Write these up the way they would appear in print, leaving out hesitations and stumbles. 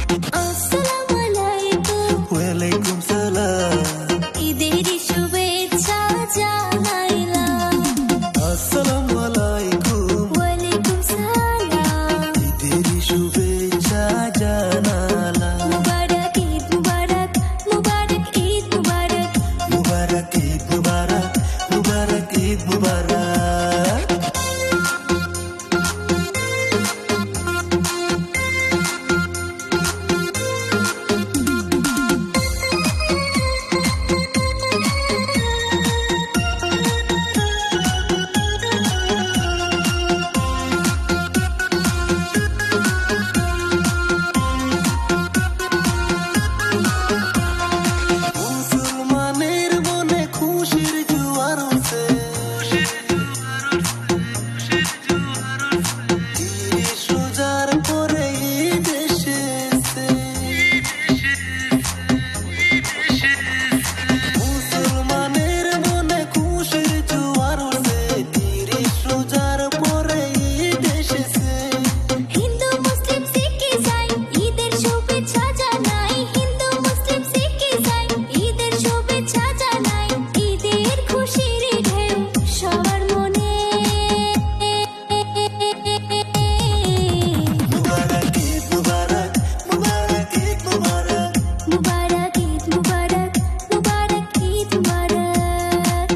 আসসালামু আলাইকুম। ওয়ালাইকুম সালাম। ঈদেরই শুভেচ্ছা জানাইলাম। আসসালামু আলাইকুম। ওয়ালাইকুম সালাম। ঈদেরই শুভেচ্ছা জানালাম। মুবারক ঈদ মুবারক, মুবারক ঈদ মুবারক। মুবারক ঈদ মুবারক, মুবারক ঈদ মুবারক। মুসলমানের মনে খুশির জোয়ার উঠছে। তিরিশ রোজার পরে ঈদ এসেছে। মুসলমানের মনে খুশির জোয়ার উঠছে। তিরিশ রোজার পরে ঈদ এসেছে। হিন্দু মুসলিম শিখ ইসাই ঈদের শুভেচ্ছা জানাই। হিন্দু মুসলিম শিখ ইসাই ঈদের শুভেচ্ছা জানাই। ঈদের খুশির ঢেউ সবার মনে। মুবারক ঈদ মুবারক, মুবারক ঈদ মুবারক। মুবারক ঈদ মুবারক, মুবারক ঈদ মুবারক।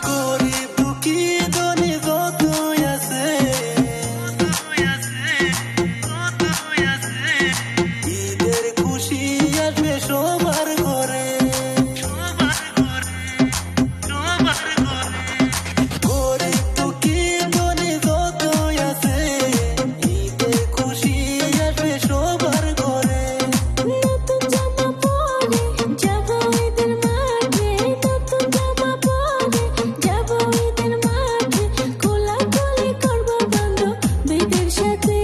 গরিব দুঃখী ধনী যতই আছে, ঈদের খুশি আসবে সবার ঘরে। গরিব দুঃখী ধনী যতই আছে, ঈদের খুশি আসবে সবার ঘরে। নতুন জামা পরে যাব ঈদের মাঠে। নতুন জামা পরে যাব ঈদের মাঠে। কোলাকুলি করব বান্ধবীদের সাথে।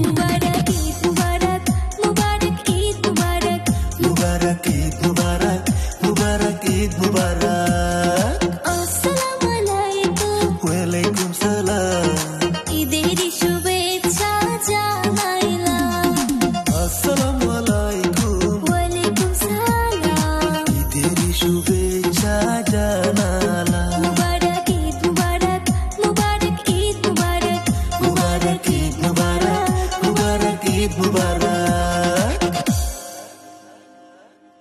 মুবারক ঈদ মুবারক, মুবারক ঈদ মুবারক। মুবারক ঈদ মুবারক, মুবারক ঈদ মুবারক। আসসালামু আলাইকুম। ওয়ালাইকুম সালাম। ঈদেরই শুভেচ্ছা জানাইলাম। আসসালামু আলাইকুম। ওয়ালাইকুম সালাম। ঈদেরই শুভেচ্ছা জানালাম। মুবারক ঈদ মুবারক, মুবারক ঈদ মুবারক। মুবারক ঈদ মুবারক, মুবারক ঈদ মুবারক।